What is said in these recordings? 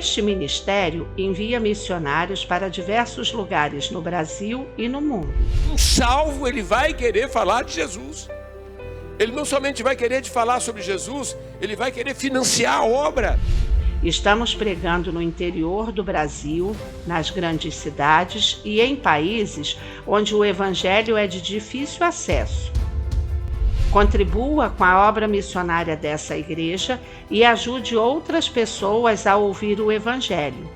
Este ministério envia missionários para diversos lugares no Brasil e no mundo. Um salvo, ele vai querer falar de Jesus. Ele não somente vai querer te falar sobre Jesus, ele vai querer financiar a obra. Estamos pregando no interior do Brasil, nas grandes cidades e em países onde o evangelho é de difícil acesso. Contribua com a obra missionária dessa igreja e ajude outras pessoas a ouvir o evangelho.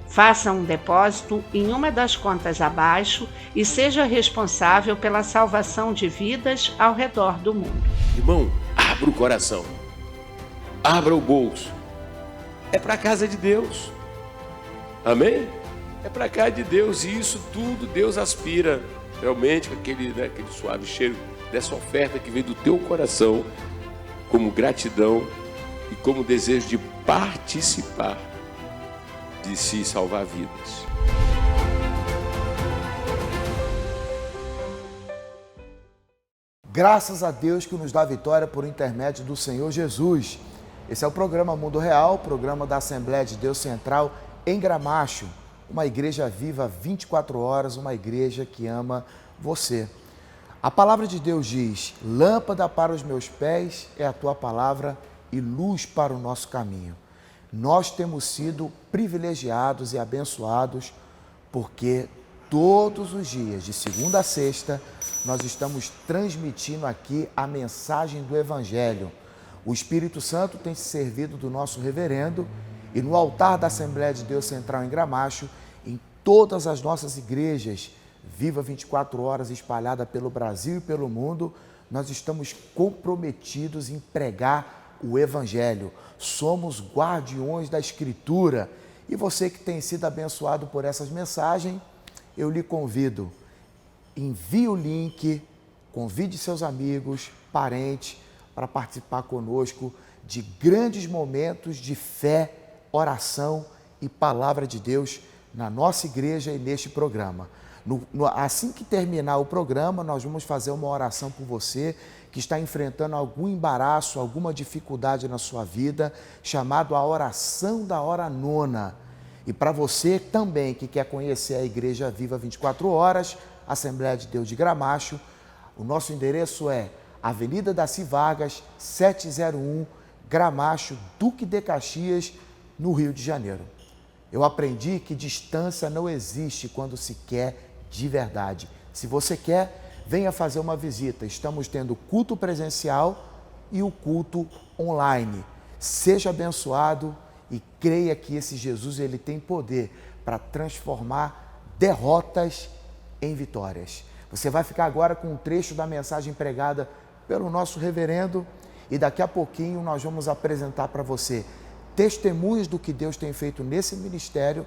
Faça um depósito em uma das contas abaixo e seja responsável pela salvação de vidas ao redor do mundo. Irmão, abra o coração, abra o bolso. É para a casa de Deus. Amém? É para a casa de Deus, e isso tudo Deus aspira realmente com aquele suave cheiro dessa oferta que vem do teu coração, como gratidão e como desejo de participar, de se salvar vidas. Graças a Deus que nos dá vitória por intermédio do Senhor Jesus. Esse é o programa Mundo Real, programa da Assembleia de Deus Central em Gramacho, uma igreja viva 24 horas, uma igreja que ama você. A palavra de Deus diz: lâmpada para os meus pés é a tua palavra e luz para o nosso caminho. Nós temos sido privilegiados e abençoados porque todos os dias, de segunda a sexta, nós estamos transmitindo aqui a mensagem do Evangelho. O Espírito Santo tem se servido do nosso reverendo e no altar da Assembleia de Deus Central em Gramacho, em todas as nossas igrejas, viva 24 horas, espalhada pelo Brasil e pelo mundo, nós estamos comprometidos em pregar o Evangelho. Somos guardiões da Escritura. E você que tem sido abençoado por essas mensagens, eu lhe convido, envie o link, convide seus amigos, parentes, para participar conosco de grandes momentos de fé, oração e palavra de Deus na nossa igreja e neste programa. Assim que terminar o programa, nós vamos fazer uma oração por você que está enfrentando algum embaraço, alguma dificuldade na sua vida, chamado a oração da hora nona. E para você também que quer conhecer a Igreja Viva 24 Horas, Assembleia de Deus de Gramacho, o nosso endereço é Avenida Daci Vargas, 701, Gramacho, Duque de Caxias, no Rio de Janeiro. Eu aprendi que distância não existe quando se quer de verdade. Se você quer, venha fazer uma visita. Estamos tendo culto presencial e o culto online. Seja abençoado e creia que esse Jesus ele tem poder para transformar derrotas em vitórias. Você vai ficar agora com um trecho da mensagem pregada pelo nosso reverendo e daqui a pouquinho nós vamos apresentar para você testemunhos do que Deus tem feito nesse ministério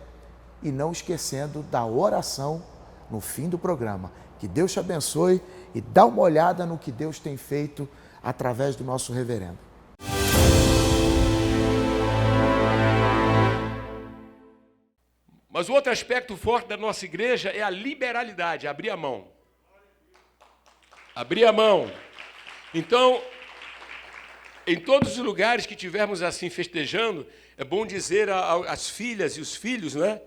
e não esquecendo da oração no fim do programa. Que Deus te abençoe e dá uma olhada no que Deus tem feito através do nosso reverendo. Mas o outro aspecto forte da nossa igreja é a liberalidade, abrir a mão. Abrir a mão. Então, em todos os lugares que tivermos assim festejando, é bom dizer às filhas e os filhos, né,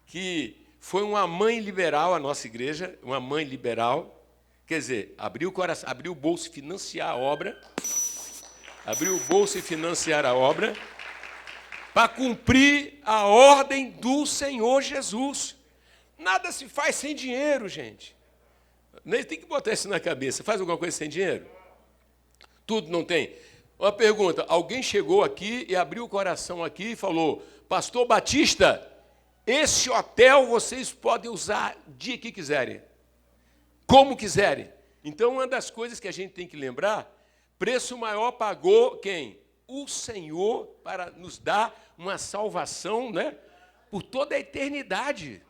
que foi uma mãe liberal a nossa igreja, uma mãe liberal, quer dizer, abriu o coração, abriu o bolso e financiar a obra, abriu o bolso e financiar a obra, para cumprir a ordem do Senhor Jesus. Nada se faz sem dinheiro, gente. Tem que botar isso na cabeça. Faz alguma coisa sem dinheiro? Tudo não tem. Uma pergunta, alguém chegou aqui e abriu o coração aqui e falou: Pastor Batista, esse hotel vocês podem usar o dia que quiserem, como quiserem. Então, uma das coisas que a gente tem que lembrar, preço maior pagou quem? O Senhor, para nos dar uma salvação, né, por toda a eternidade.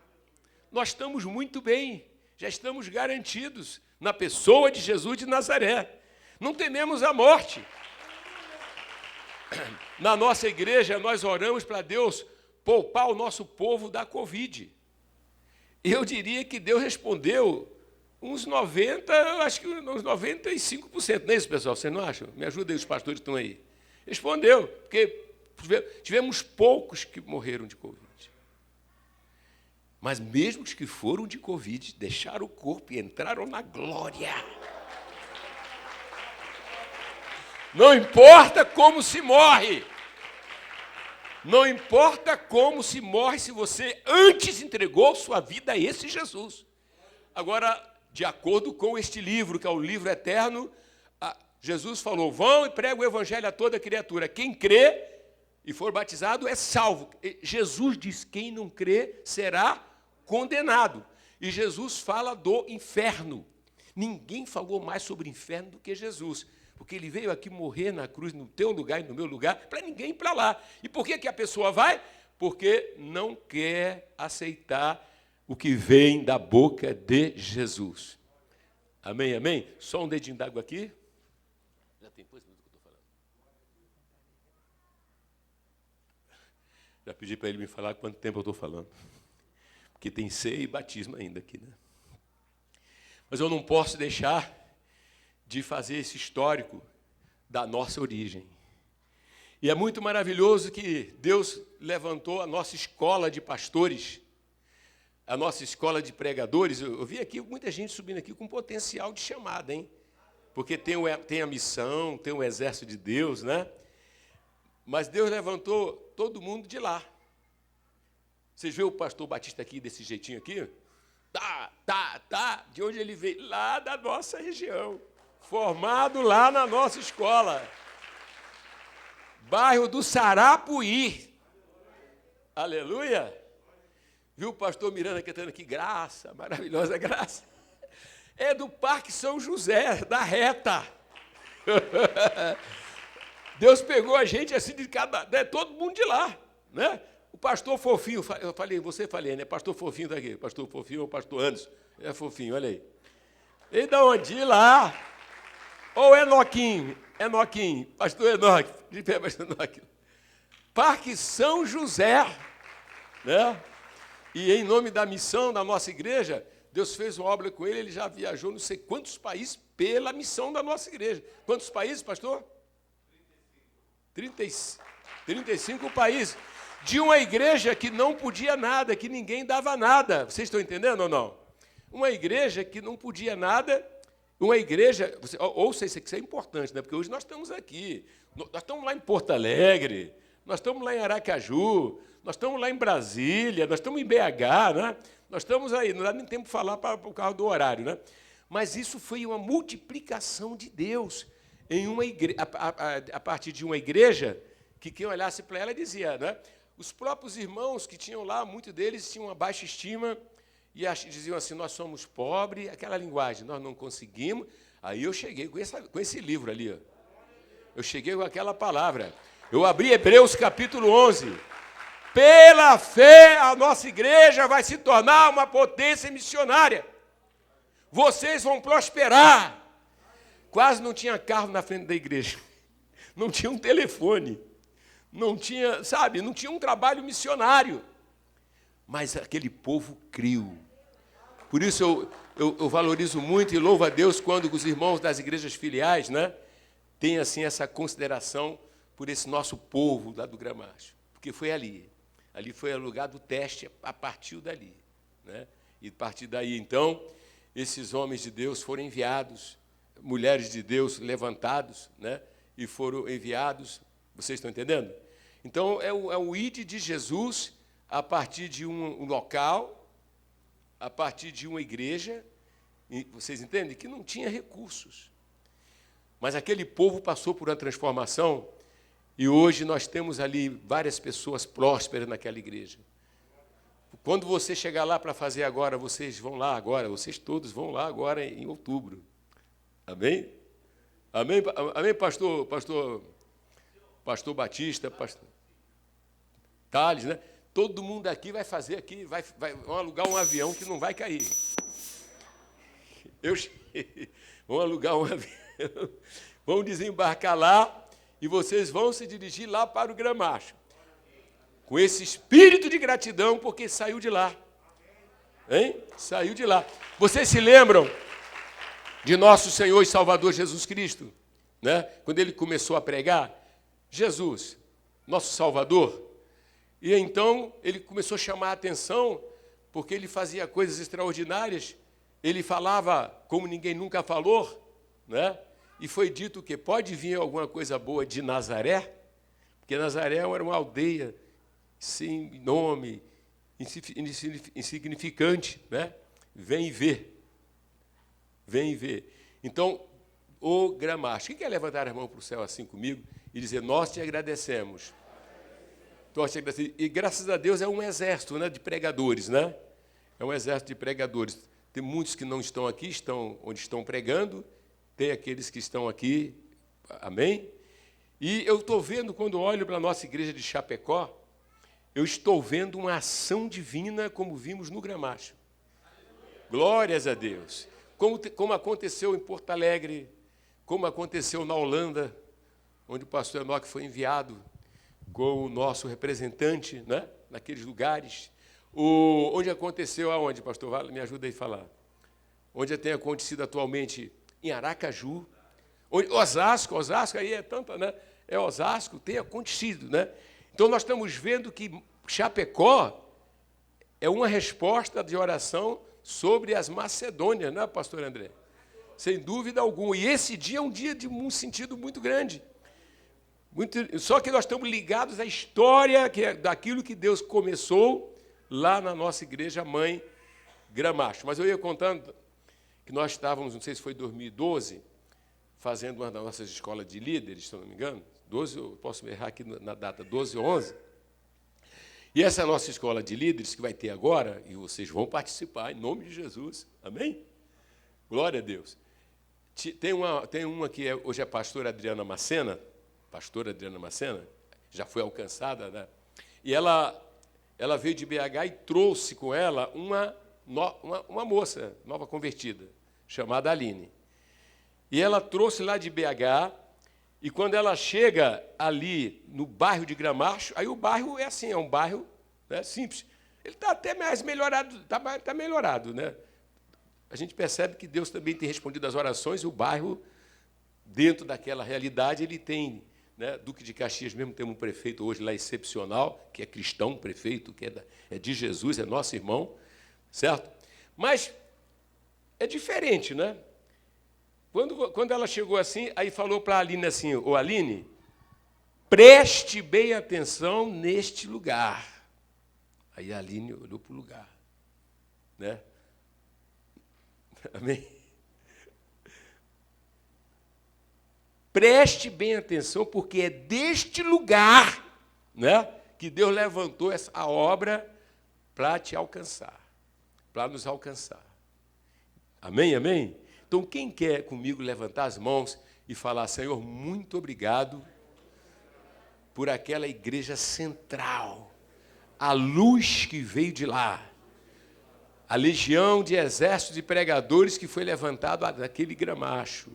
Nós estamos muito bem, já estamos garantidos na pessoa de Jesus de Nazaré. Não tememos a morte. Na nossa igreja, nós oramos para Deus poupar o nosso povo da Covid. Eu diria que Deus respondeu uns 90%, acho que uns 95%. Não é isso, pessoal? Vocês não acham? Me ajuda aí, os pastores que estão aí. Respondeu, porque tivemos poucos que morreram de Covid. Mas mesmo os que foram de Covid, deixaram o corpo e entraram na glória. Não importa como se morre. Não importa como se morre se você antes entregou sua vida a esse Jesus. Agora, de acordo com este livro, que é o livro eterno, Jesus falou, vão e pregam o evangelho a toda criatura. Quem crê e for batizado é salvo. Jesus diz, quem não crê será condenado. E Jesus fala do inferno. Ninguém falou mais sobre o inferno do que Jesus. Porque ele veio aqui morrer na cruz, no teu lugar e no meu lugar, para ninguém ir para lá. E por que a pessoa vai? Porque não quer aceitar o que vem da boca de Jesus. Amém, amém? Só um dedinho d'água aqui. Já tem 2 minutos que eu estou falando. Já pedi para ele me falar quanto tempo eu estou falando. Porque tem ceia e batismo ainda aqui, né? Mas eu não posso deixar de fazer esse histórico da nossa origem. E é muito maravilhoso que Deus levantou a nossa escola de pastores, a nossa escola de pregadores. Eu vi aqui muita gente subindo aqui com potencial de chamada, hein? Porque tem a missão, tem o exército de Deus, né? Mas Deus levantou todo mundo de lá. Vocês viram o pastor Batista aqui, desse jeitinho aqui? De onde ele veio? Lá da nossa região. Formado lá na nossa escola. Bairro do Sarapuí. Aleluia. Viu o pastor Miranda cantando aqui? Graça, maravilhosa graça. É do Parque São José, da Reta. Deus pegou a gente assim de cada... todo mundo de lá, né? O pastor Fofinho, eu falei, né? Pastor Fofinho está aqui. Pastor Fofinho ou pastor Anderson? É Fofinho, olha aí. E da onde? De lá. Ou Enoquinho, pastor Enoque, de pé, pastor Enoque. Parque São José, né? E em nome da missão da nossa igreja, Deus fez uma obra com ele, ele já viajou não sei quantos países pela missão da nossa igreja. Quantos países, pastor? 35 países. De uma igreja que não podia nada, que ninguém dava nada. Vocês estão entendendo ou não? Uma igreja que não podia nada, uma igreja... Ouça, isso é importante, né? Porque hoje nós estamos aqui, nós estamos lá em Porto Alegre, nós estamos lá em Aracaju, nós estamos lá em Brasília, nós estamos em BH, né? Nós estamos aí, não dá nem tempo de falar para o carro do horário, né? Mas isso foi uma multiplicação de Deus em uma igreja, a partir de uma igreja que quem olhasse para ela dizia, né? Os próprios irmãos que tinham lá, muitos deles tinham uma baixa estima e diziam assim, nós somos pobres, aquela linguagem, nós não conseguimos. Aí eu cheguei com esse livro ali, ó. Eu cheguei com aquela palavra. Eu abri Hebreus capítulo 11. Pela fé, a nossa igreja vai se tornar uma potência missionária. Vocês vão prosperar. Quase não tinha carro na frente da igreja. Não tinha um telefone. Não tinha, sabe, não tinha um trabalho missionário. Mas aquele povo criou. Por isso eu valorizo muito e louvo a Deus quando os irmãos das igrejas filiais, né, têm assim, essa consideração por esse nosso povo lá do Gramacho. Porque foi ali. Ali foi o lugar do teste, a partir dali. Né? E a partir daí, então, esses homens de Deus foram enviados, mulheres de Deus levantados, né, e foram enviados. Vocês estão entendendo? Então, é o ide de Jesus a partir de um local, a partir de uma igreja, e vocês entendem? Que não tinha recursos. Mas aquele povo passou por uma transformação e hoje nós temos ali várias pessoas prósperas naquela igreja. Quando você chegar lá para fazer agora, vocês vão lá agora, vocês todos vão lá agora em outubro. Amém? Amém, amém, pastor Batista, pastor Thales, né? Todo mundo aqui vai fazer aqui, vão alugar um avião que não vai cair. Vão alugar um avião, vão desembarcar lá e vocês vão se dirigir lá para o Gramacho. Com esse espírito de gratidão, porque saiu de lá. Hein? Saiu de lá. Vocês se lembram de nosso Senhor e Salvador Jesus Cristo? Né? Quando ele começou a pregar, Jesus, nosso Salvador. E então ele começou a chamar a atenção, porque ele fazia coisas extraordinárias, ele falava como ninguém nunca falou, né? E foi dito que pode vir alguma coisa boa de Nazaré, porque Nazaré era uma aldeia sem nome, insignificante, né? Vem ver. Vem ver. Então, o Gramacho. Quem quer levantar as mãos para o céu assim comigo e dizer, nós te agradecemos. Nós te agradecemos. E graças a Deus é um exército, né, de pregadores, né? É um exército de pregadores. Tem muitos que não estão aqui, estão onde estão pregando, tem aqueles que estão aqui, amém? E eu estou vendo, quando olho para a nossa igreja de Chapecó, eu estou vendo uma ação divina como vimos no Gramacho. Glórias a Deus. Como aconteceu em Porto Alegre, como aconteceu na Holanda, onde o pastor Enoque foi enviado com o nosso representante, né, naqueles lugares. Onde aconteceu aonde, pastor? Me ajuda aí a falar. Onde tem acontecido atualmente em Aracaju, Osasco aí é tanta, né? É Osasco, tem acontecido, né? Então nós estamos vendo que Chapecó é uma resposta de oração sobre as Macedônias, né, pastor André? Sem dúvida alguma. E esse dia é um dia de um sentido muito grande. Só que nós estamos ligados à história daquilo que Deus começou lá na nossa igreja mãe Gramacho. Mas eu ia contando que nós estávamos, não sei se foi em 2012, fazendo uma das nossas escolas de líderes, se eu não me engano, 12, eu posso errar aqui na data, 12 ou 11. E essa nossa escola de líderes que vai ter agora, e vocês vão participar, em nome de Jesus, amém? Glória a Deus. Tem uma que hoje é a pastora Adriana Macena, já foi alcançada, né? E ela veio de BH e trouxe com ela uma moça nova convertida, chamada Aline. E ela trouxe lá de BH, e quando ela chega ali no bairro de Gramacho, aí o bairro é assim, é um bairro, né, simples. Ele está até mais melhorado, está melhorado, né? A gente percebe que Deus também tem respondido às orações, e o bairro, dentro daquela realidade, ele tem, né, Duque de Caxias mesmo tem um prefeito hoje lá excepcional, que é cristão, um prefeito que é de Jesus, é nosso irmão, certo? Mas é diferente, né? Quando ela chegou assim, aí falou para a Aline assim, ô Aline, preste bem atenção neste lugar. Aí a Aline olhou para o lugar, né? Amém? Preste bem atenção, porque é deste lugar, né, que Deus levantou a obra para te alcançar, para nos alcançar. Amém, amém? Então, quem quer comigo levantar as mãos e falar, Senhor, muito obrigado por aquela igreja central, a luz que veio de lá, a legião de exércitos de pregadores que foi levantado naquele Gramacho,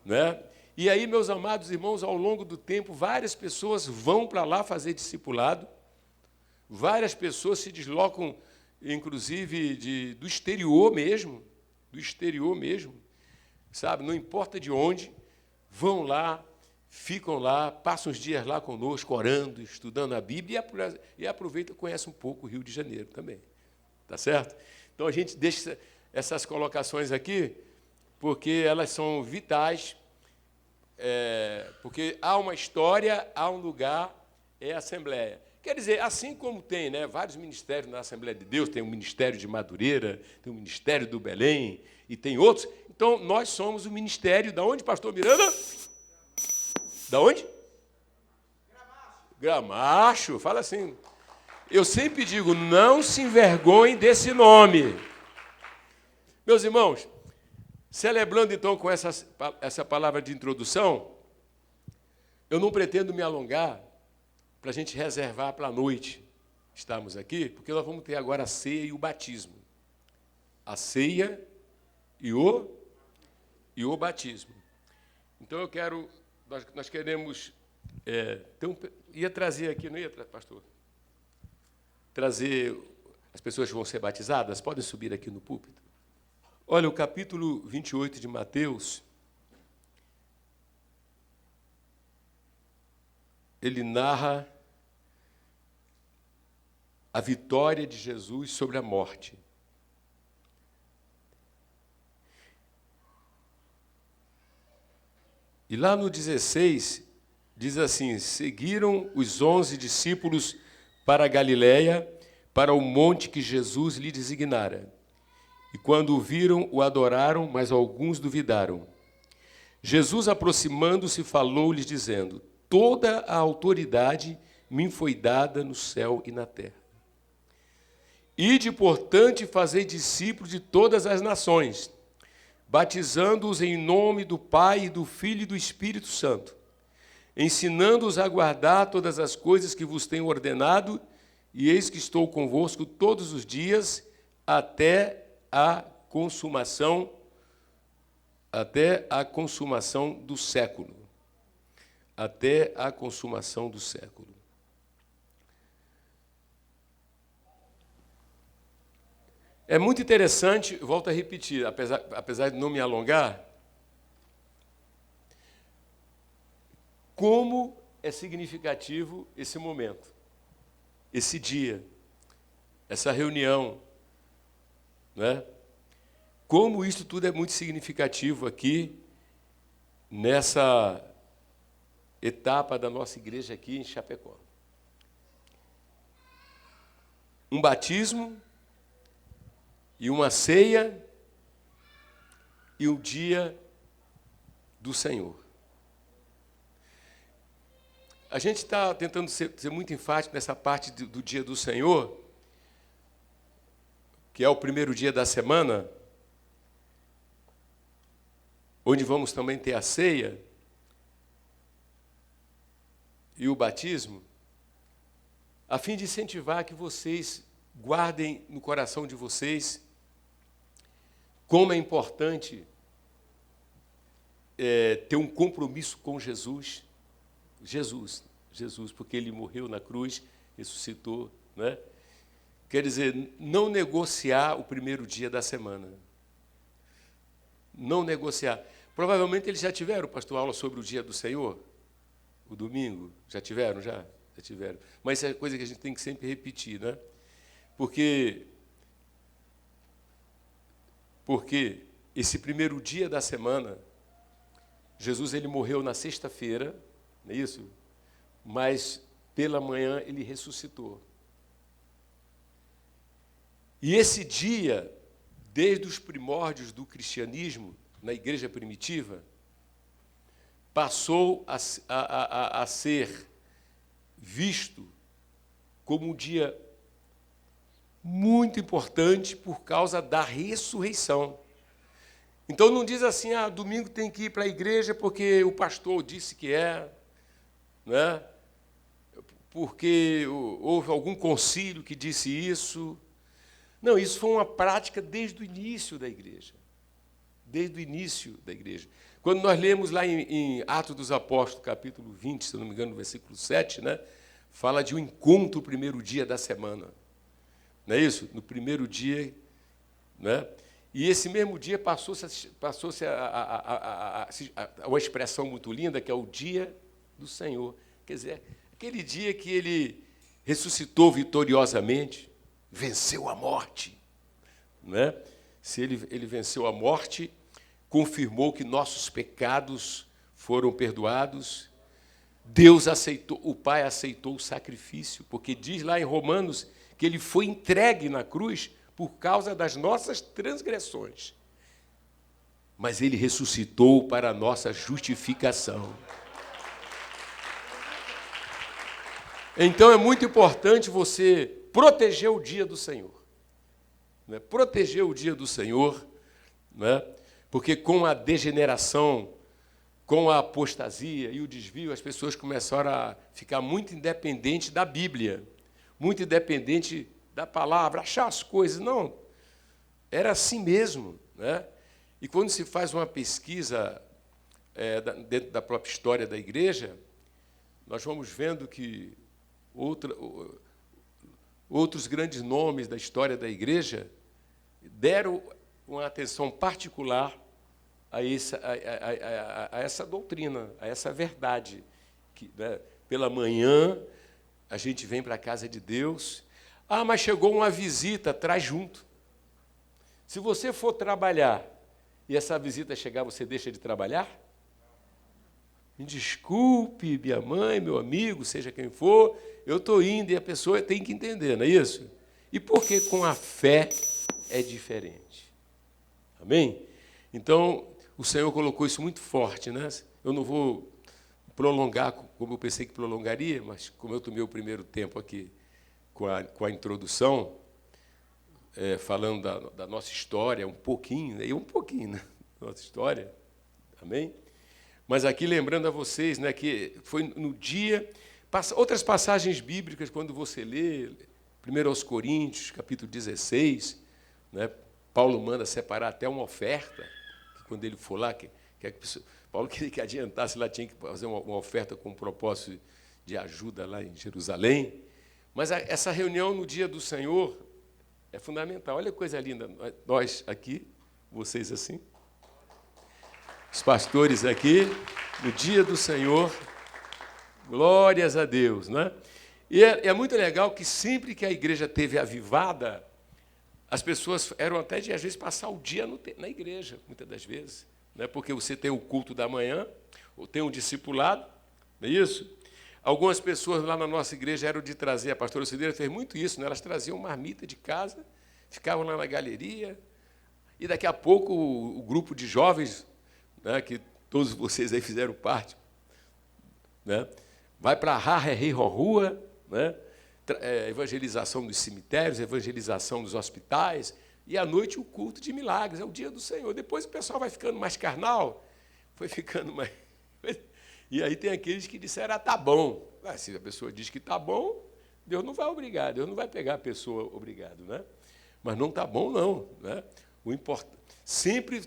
né? E aí, meus amados irmãos, ao longo do tempo, várias pessoas vão para lá fazer discipulado, várias pessoas se deslocam, inclusive, do exterior mesmo, sabe? Não importa de onde, vão lá, ficam lá, passam os dias lá conosco, orando, estudando a Bíblia, e aproveitam e conhecem um pouco o Rio de Janeiro também. Tá certo? Então, a gente deixa essas colocações aqui, porque elas são vitais, porque há uma história, há um lugar, é a Assembleia. Quer dizer, assim como tem, né, vários ministérios na Assembleia de Deus, tem o Ministério de Madureira, tem o Ministério do Belém, e tem outros. Então, nós somos o ministério, da onde, pastor Miranda? Da onde? Gramacho. Fala assim. Eu sempre digo, não se envergonhem desse nome. Meus irmãos, celebrando então com essa palavra de introdução, eu não pretendo me alongar, para a gente reservar para a noite estarmos aqui, porque nós vamos ter agora a ceia e o batismo. A ceia e o batismo. Então, nós queremos, ia trazer aqui, não ia, pastor? Trazer as pessoas que vão ser batizadas, podem subir aqui no púlpito. Olha, o capítulo 28 de Mateus, ele narra a vitória de Jesus sobre a morte. E lá no 16, diz assim: seguiram os 11 discípulos para a Galiléia, para o monte que Jesus lhe designara. E quando o viram, o adoraram, mas alguns duvidaram. Jesus, aproximando-se, falou-lhes, dizendo: toda a autoridade me foi dada no céu e na terra. Ide, portanto, e fazei discípulos de todas as nações, batizando-os em nome do Pai, e do Filho e do Espírito Santo, ensinando-os a guardar todas as coisas que vos tenho ordenado, e eis que estou convosco todos os dias, até a consumação do século. Até a consumação do século. É muito interessante, volto a repetir, apesar de não me alongar, como é significativo esse momento, esse dia, essa reunião, né? Como isso tudo é muito significativo aqui, nessa etapa da nossa igreja aqui em Chapecó. Um batismo, e uma ceia, e o dia do Senhor. A gente está tentando ser muito enfático nessa parte do dia do Senhor, que é o primeiro dia da semana, onde vamos também ter a ceia e o batismo, a fim de incentivar que vocês guardem no coração de vocês como é importante ter um compromisso com Jesus, porque Ele morreu na cruz, ressuscitou, né? Quer dizer, não negociar o primeiro dia da semana. Não negociar. Provavelmente eles já tiveram, pastor, aula sobre o dia do Senhor, o domingo. Já tiveram? Já tiveram. Mas isso é coisa que a gente tem que sempre repetir, né? Porque esse primeiro dia da semana, Jesus ele morreu na sexta-feira, não é isso? Mas pela manhã ele ressuscitou. E esse dia, desde os primórdios do cristianismo, na igreja primitiva, passou a ser visto como um dia muito importante por causa da ressurreição. Então não diz assim, domingo tem que ir para a igreja porque o pastor disse que né? Porque houve algum concílio que disse isso. Não, isso foi uma prática desde o início da igreja. Desde o início da igreja. Quando nós lemos lá em Atos dos Apóstolos, capítulo 20, se não me engano, no versículo 7, né? Fala de um encontro no primeiro dia da semana. Não é isso? No primeiro dia, né? E esse mesmo dia passou-se uma expressão muito linda, que é o dia do Senhor. Quer dizer, aquele dia que ele ressuscitou vitoriosamente, venceu a morte. Né? Se ele venceu a morte, confirmou que nossos pecados foram perdoados. Deus aceitou, o Pai aceitou o sacrifício, porque diz lá em Romanos que ele foi entregue na cruz por causa das nossas transgressões. Mas ele ressuscitou para a nossa justificação. Então é muito importante você proteger o dia do Senhor. Né? Proteger o dia do Senhor, né? Porque com a degeneração, com a apostasia e o desvio, as pessoas começaram a ficar muito independentes da Bíblia, muito independente da palavra, achar as coisas. Não, era assim mesmo. Né? E quando se faz uma pesquisa dentro da própria história da igreja, nós vamos vendo que outros grandes nomes da história da igreja deram uma atenção particular a essa doutrina, a essa verdade. Que, né, pela manhã, a gente vem para a casa de Deus. Ah, mas chegou uma visita, traz junto. Se você for trabalhar e essa visita chegar, você deixa de trabalhar? Me desculpe, minha mãe, meu amigo, seja quem for, eu estou indo e a pessoa tem que entender, não é isso? E porque com a fé é diferente. Amém? Então, o Senhor colocou isso muito forte, né? Eu não vou prolongar como eu pensei que prolongaria, mas como eu tomei o primeiro tempo aqui com a introdução, falando da nossa história, um pouquinho, né? Nossa história, amém? Mas aqui lembrando a vocês, né, que foi no dia, outras passagens bíblicas, quando você lê, 1 aos Coríntios, capítulo 16, né, Paulo manda separar até uma oferta, que quando ele for lá, Paulo queria que adiantasse lá, tinha que fazer uma oferta com um propósito de ajuda lá em Jerusalém. Mas essa reunião no dia do Senhor é fundamental. Olha que coisa linda, nós aqui, vocês assim, os pastores aqui, no dia do Senhor, glórias a Deus, né? E é muito legal que sempre que a igreja teve avivada, as pessoas eram até de, às vezes, passar o dia na igreja, muitas das vezes, né? Porque você tem o culto da manhã, ou tem um discipulado, não é isso? Algumas pessoas lá na nossa igreja eram de trazer, a pastora Cideira fez muito isso, né? Elas traziam marmita de casa, ficavam lá na galeria, e daqui a pouco o grupo de jovens, né, que todos vocês aí fizeram parte, né, vai para a rua, né, evangelização dos cemitérios, evangelização dos hospitais, e à noite o culto de milagres, é o dia do Senhor. Depois o pessoal vai ficando mais carnal, foi ficando mais... E aí tem aqueles que disseram, tá bom. Se a pessoa diz que tá bom, Deus não vai obrigar, Deus não vai pegar a pessoa obrigado, né? Mas não tá bom, não, né? O importante... Sempre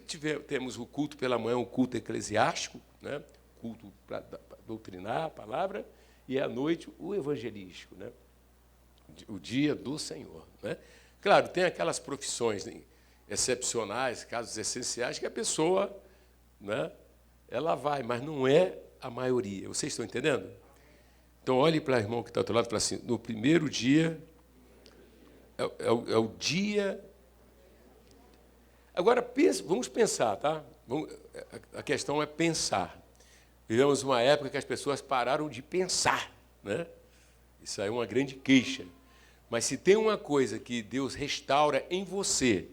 temos o culto pela manhã, o culto eclesiástico, né? Culto para doutrinar a palavra, e à noite o evangelístico, né? O dia do Senhor, né? Claro, tem aquelas profissões, né, excepcionais, casos essenciais, que a pessoa, né, ela vai, mas não é a maioria. Vocês estão entendendo? Então, olhe para o irmão que está ao outro lado e fala assim, no primeiro dia, é o dia... Agora, vamos pensar, tá? A questão é pensar. Vivemos uma época que as pessoas pararam de pensar, né? Isso aí é uma grande queixa. Mas se tem uma coisa que Deus restaura em você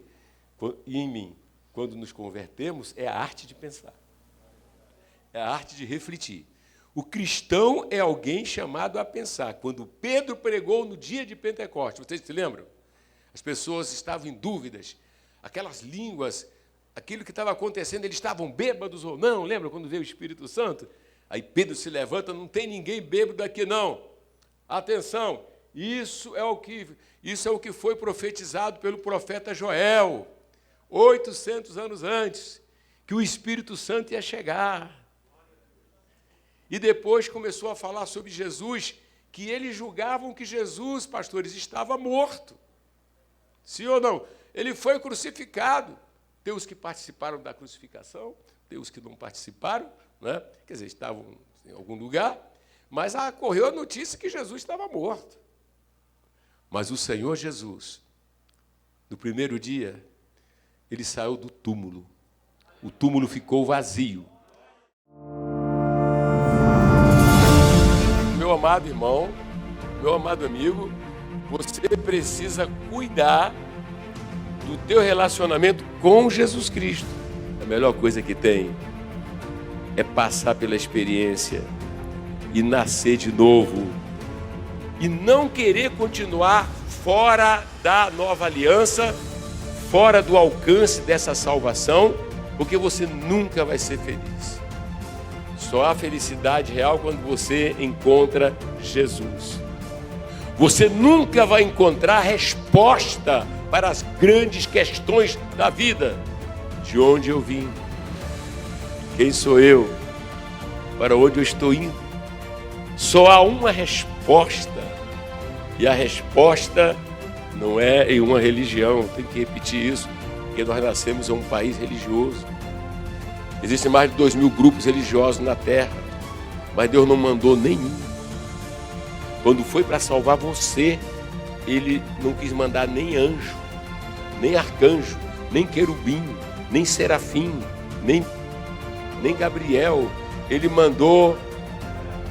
e em mim, quando nos convertemos, é a arte de pensar. É a arte de refletir. O cristão é alguém chamado a pensar. Quando Pedro pregou no dia de Pentecostes, vocês se lembram? As pessoas estavam em dúvidas. Aquelas línguas, aquilo que estava acontecendo, eles estavam bêbados ou não? Lembra quando veio o Espírito Santo? Aí Pedro se levanta, não tem ninguém bêbado aqui, não. Atenção, isso é o que foi profetizado pelo profeta Joel, 800 anos antes, que o Espírito Santo ia chegar. E depois começou a falar sobre Jesus, que eles julgavam que Jesus, pastores, estava morto. Sim ou não? Ele foi crucificado. Tem os que participaram da crucificação, tem os que não participaram, né? Quer dizer, estavam em algum lugar, mas correu a notícia que Jesus estava morto. Mas o Senhor Jesus, no primeiro dia, ele saiu do túmulo. O túmulo ficou vazio. Meu amado irmão, meu amado amigo, você precisa cuidar do teu relacionamento com Jesus Cristo. A melhor coisa que tem é passar pela experiência e nascer de novo. E não querer continuar fora da nova aliança, fora do alcance dessa salvação, porque você nunca vai ser feliz. Só há felicidade real quando você encontra Jesus. Você nunca vai encontrar resposta para as grandes questões da vida. De onde eu vim? Quem sou eu? Para onde eu estou indo? Só há uma resposta. E a resposta não é em uma religião. Tem que repetir isso, porque nós nascemos em um país religioso. Existem mais de 2.000 grupos religiosos na Terra, mas Deus não mandou nenhum. Quando foi para salvar você, ele não quis mandar nem anjo, nem arcanjo, nem querubim, nem serafim, nem Gabriel. Ele mandou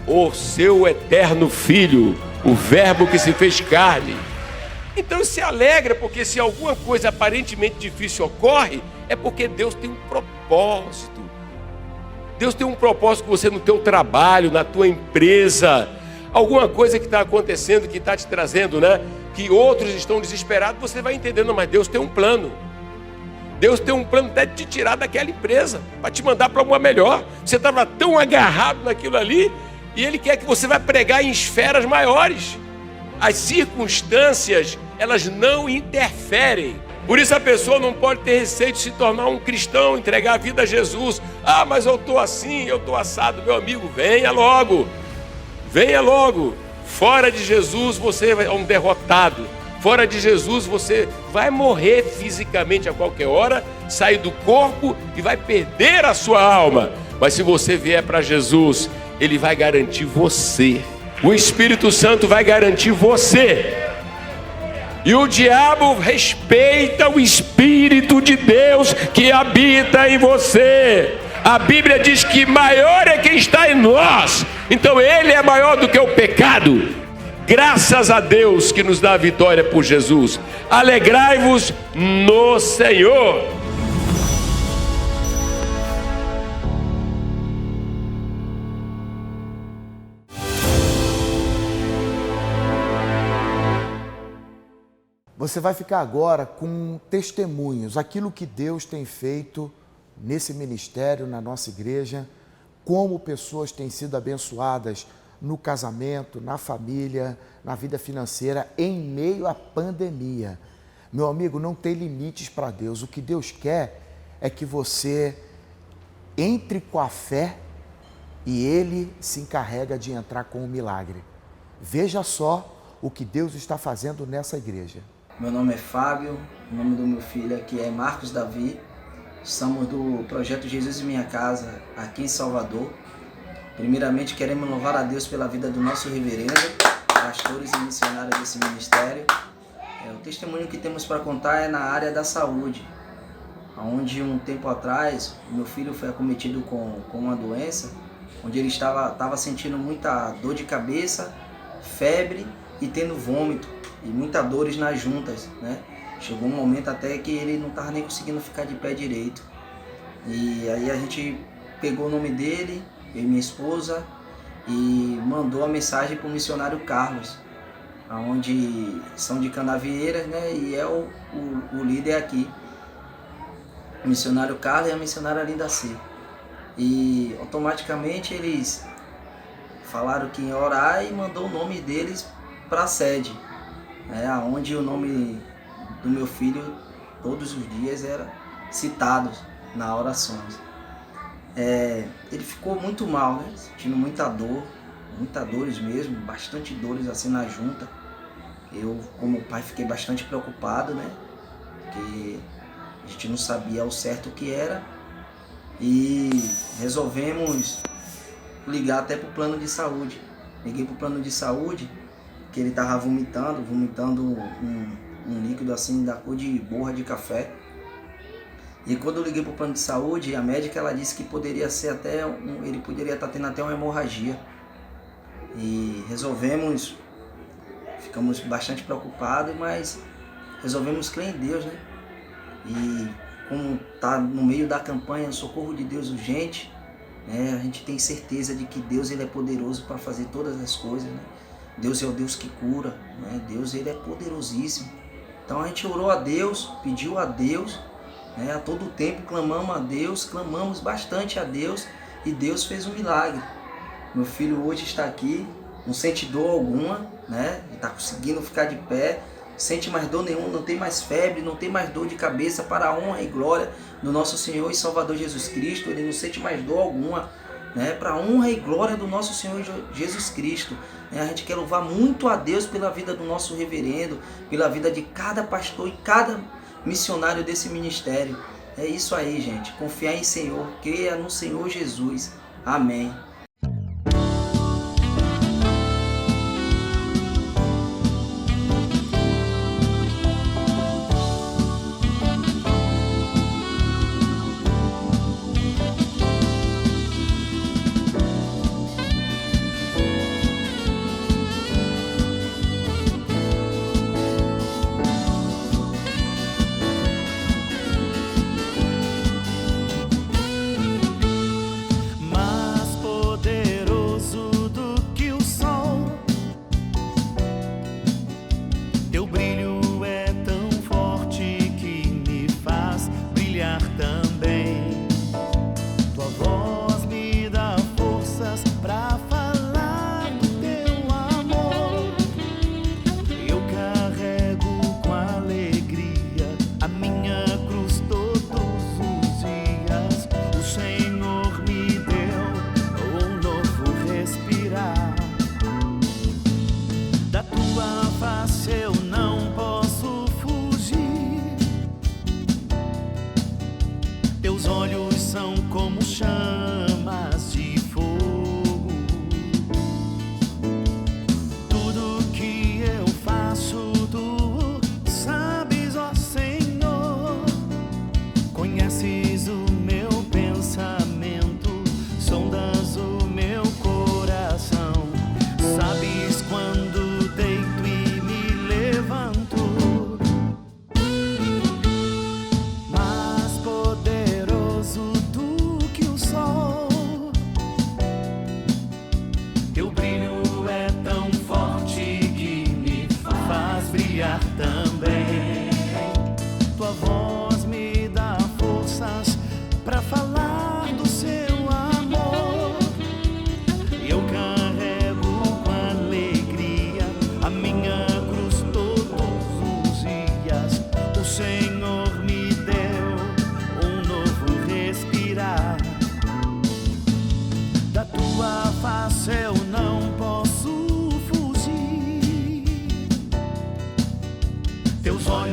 o seu eterno Filho, o Verbo que se fez carne. Então se alegra, porque se alguma coisa aparentemente difícil ocorre, é porque Deus tem um propósito. Deus tem um propósito com você no teu trabalho, na tua empresa. Alguma coisa que está acontecendo, que está te trazendo, né? Que outros estão desesperados, você vai entendendo, mas Deus tem um plano. Deus tem um plano até de te tirar daquela empresa, para te mandar para uma melhor. Você estava tão agarrado naquilo ali, e Ele quer que você vá pregar em esferas maiores. As circunstâncias, elas não interferem. Por isso a pessoa não pode ter receio de se tornar um cristão, entregar a vida a Jesus. Ah, mas eu estou assim, eu estou assado. Meu amigo, venha logo. Venha logo. Fora de Jesus você é um derrotado. Fora de Jesus você vai morrer fisicamente a qualquer hora, sair do corpo e vai perder a sua alma. Mas se você vier para Jesus, Ele vai garantir você. O Espírito Santo vai garantir você. E o diabo respeita o Espírito de Deus que habita em você. A Bíblia diz que maior é quem está em nós. Então Ele é maior do que o pecado. Graças a Deus que nos dá a vitória por Jesus. Alegrai-vos no Senhor. Você vai ficar agora com testemunhos, aquilo que Deus tem feito nesse ministério, na nossa igreja, como pessoas têm sido abençoadas no casamento, na família, na vida financeira, em meio à pandemia. Meu amigo, não tem limites para Deus. O que Deus quer é que você entre com a fé e Ele se encarrega de entrar com o milagre. Veja só o que Deus está fazendo nessa igreja. Meu nome é Fábio, o nome do meu filho aqui é Marcos Davi. Somos do projeto Jesus em Minha Casa, aqui em Salvador. Primeiramente, queremos louvar a Deus pela vida do nosso reverendo, pastores e missionários desse ministério. O testemunho que temos para contar é na área da saúde, onde um tempo atrás, meu filho foi acometido com uma doença, onde ele estava sentindo muita dor de cabeça, febre e tendo vômito e muitas dores nas juntas, né? Chegou um momento até que ele não estava nem conseguindo ficar de pé direito. E aí a gente pegou o nome dele, eu e minha esposa, e mandou a mensagem para o missionário Carlos, onde são de Canavieiras, né? E é o líder aqui, o missionário Carlos e a missionária Linda C. E automaticamente eles falaram que ia orar e mandou o nome deles para a sede, onde o nome do meu filho todos os dias era citado nas orações. Ele ficou muito mal, né? Sentindo muitas dores mesmo, bastante dores assim na junta. Eu, como pai, fiquei bastante preocupado, né? Porque a gente não sabia ao certo o que era. E resolvemos ligar até para o plano de saúde. Liguei para o plano de saúde, que ele estava vomitando um líquido assim da cor de borra de café. E quando eu liguei para o plano de saúde, a médica ela disse que poderia ser ele poderia estar tendo até uma hemorragia. E ficamos bastante preocupados, mas resolvemos crer em Deus, né? E como está no meio da campanha Socorro de Deus Urgente, né? A gente tem certeza de que Deus ele é poderoso para fazer todas as coisas, né? Deus é o Deus que cura, né? Deus ele é poderosíssimo. Então a gente orou a Deus, pediu a Deus, né? A todo tempo clamamos a Deus, clamamos bastante a Deus e Deus fez um milagre. Meu filho hoje está aqui, não sente dor alguma, né? Ele está conseguindo ficar de pé, não sente mais dor nenhuma, não tem mais febre, não tem mais dor de cabeça, para a honra e glória do nosso Senhor e Salvador Jesus Cristo. Ele não sente mais dor alguma, né? Para a honra e glória do nosso Senhor Jesus Cristo. A gente quer louvar muito a Deus pela vida do nosso reverendo, pela vida de cada pastor e cada missionário desse ministério. É isso aí, gente. Confiar em Senhor, creia no Senhor Jesus. Amém.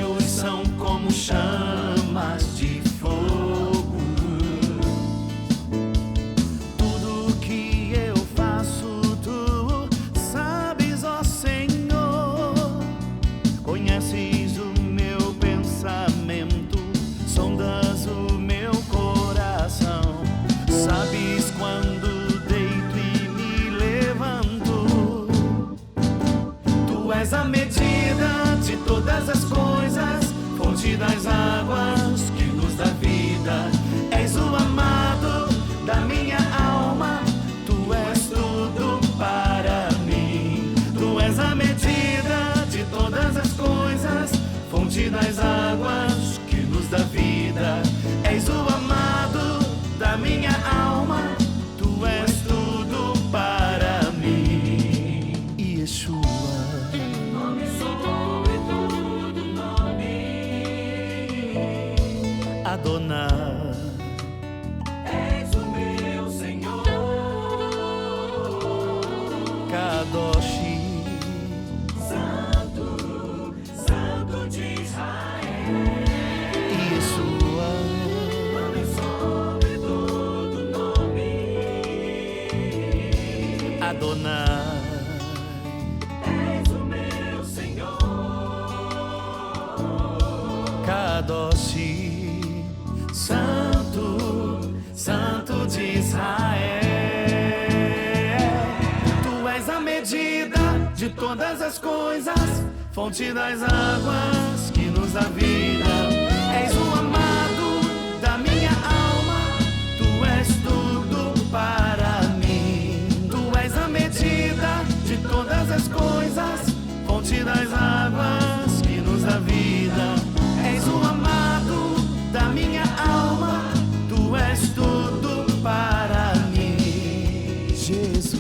olhos são como chamas de fogo. Tudo que eu faço, tu sabes, ó Senhor. Conheces o meu pensamento, sondas o meu coração. Sabes quando deito e me levanto. Tu és a medida de todas as coisas, fonte das águas que nos dá vida. És o amado da minha alma, tu és tudo para mim. Tu és a medida de todas as coisas, fonte das águas que nos dá vida. És o amado da minha alma, tu és tudo para mim. Yeshua, nome sobre todo nome. Adonai, és o meu Senhor. Kadoshi, Santo, Santo de Israel. Yeshua, nome sobre todo nome. Adonai, és o meu Senhor. Kadoshi, Santo, Santo de Israel. Tu és a medida de todas as coisas, fonte das águas que nos dá vida. És o amado da minha alma, tu és tudo para mim. Tu és a medida de todas as coisas, fonte das águas que nos dá vida. És o amado da minha alma, tu és tudo para mim. Jesus.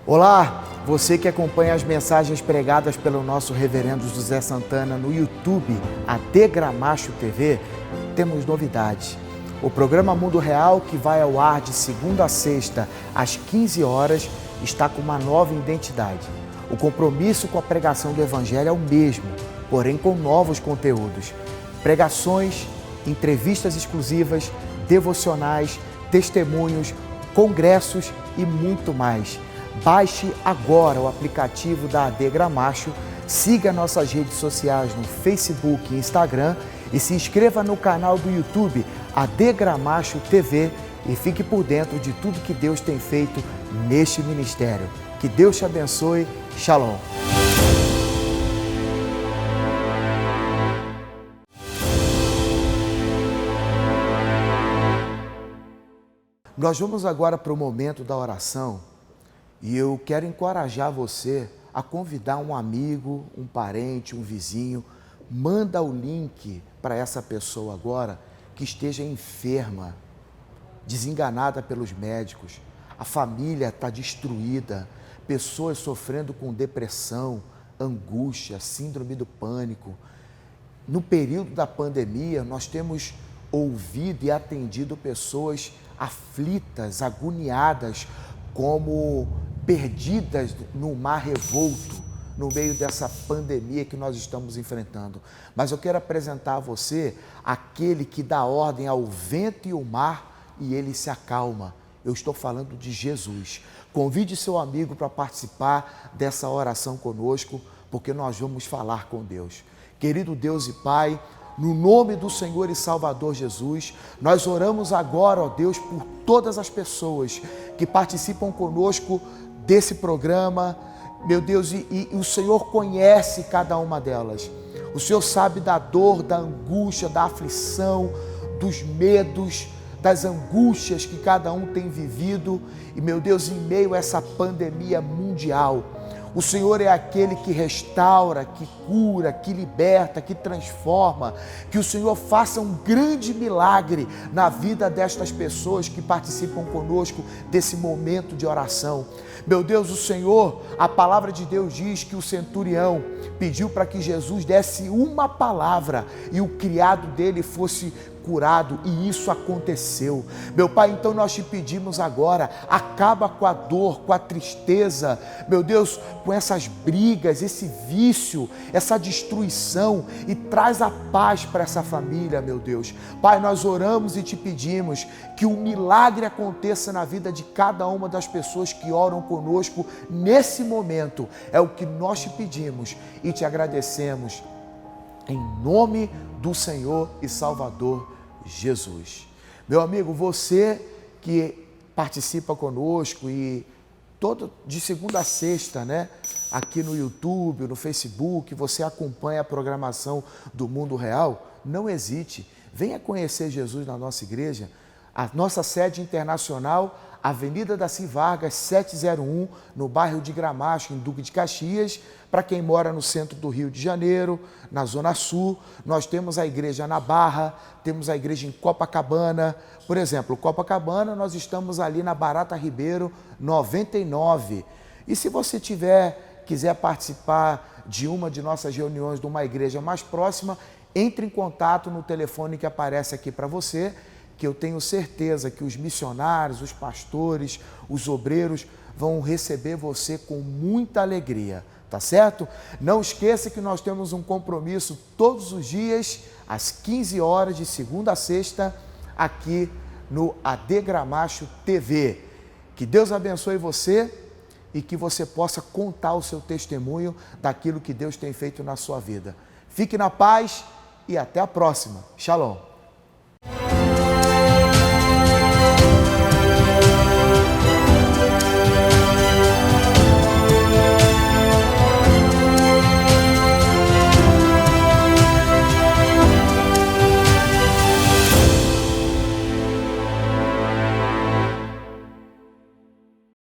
Olá, você que acompanha as mensagens pregadas pelo nosso reverendo José Santana no YouTube, AD Gramacho TV, temos novidades. O programa Mundo Real, que vai ao ar de segunda a sexta, às 15 horas, está com uma nova identidade. O compromisso com a pregação do Evangelho é o mesmo, porém com novos conteúdos. Pregações, entrevistas exclusivas, devocionais, testemunhos, congressos e muito mais. Baixe agora o aplicativo da AD Gramacho, siga nossas redes sociais no Facebook e Instagram e se inscreva no canal do YouTube AD Gramacho TV e fique por dentro de tudo que Deus tem feito neste ministério. Que Deus te abençoe. Shalom. Nós vamos agora para o momento da oração e eu quero encorajar você a convidar um amigo, um parente, um vizinho. Manda o link para essa pessoa agora que esteja enferma, desenganada pelos médicos. A família está destruída, pessoas sofrendo com depressão, angústia, síndrome do pânico. No período da pandemia, nós temos ouvido e atendido pessoas aflitas, agoniadas, como perdidas no mar revolto, no meio dessa pandemia que nós estamos enfrentando. Mas eu quero apresentar a você aquele que dá ordem ao vento e ao mar e ele se acalma. Eu estou falando de Jesus. Convide seu amigo para participar dessa oração conosco, porque nós vamos falar com Deus. Querido Deus e Pai, no nome do Senhor e Salvador Jesus, nós oramos agora, ó Deus, por todas as pessoas que participam conosco desse programa, meu Deus, e o Senhor conhece cada uma delas. O Senhor sabe da dor, da angústia, da aflição, dos medos, das angústias que cada um tem vivido. E, meu Deus, em meio a essa pandemia mundial, O Senhor é aquele que restaura, que cura, que liberta, que transforma. Que o Senhor faça um grande milagre na vida destas pessoas que participam conosco desse momento de oração. Meu Deus, o Senhor, a palavra de Deus diz que o centurião pediu para que Jesus desse uma palavra e o criado dele fosse curado, e isso aconteceu. Meu Pai, então nós te pedimos agora, acaba com a dor, com a tristeza, meu Deus, com essas brigas, esse vício, essa destruição, e traz a paz para essa família, meu Deus. Pai, nós oramos e te pedimos que um milagre aconteça na vida de cada uma das pessoas que oram conosco nesse momento. É o que nós te pedimos e te agradecemos em nome do Senhor e Salvador Jesus. Meu amigo, você que participa conosco e de segunda a sexta, né? Aqui no YouTube, no Facebook, você acompanha a programação do Mundo Real, não hesite, venha conhecer Jesus na nossa igreja. A nossa sede internacional, Avenida Daci Vargas, 701, no bairro de Gramacho, em Duque de Caxias. Para quem mora no centro do Rio de Janeiro, na Zona Sul, nós temos a igreja na Barra, temos a igreja em Copacabana. Por exemplo, Copacabana, nós estamos ali na Barata Ribeiro, 99. E se você quiser participar de uma de nossas reuniões de uma igreja mais próxima, entre em contato no telefone que aparece aqui para você, que eu tenho certeza que os missionários, os pastores, os obreiros vão receber você com muita alegria, tá certo? Não esqueça que nós temos um compromisso todos os dias, às 15 horas, de segunda a sexta, aqui no AD Gramacho TV. Que Deus abençoe você e que você possa contar o seu testemunho daquilo que Deus tem feito na sua vida. Fique na paz e até a próxima. Shalom.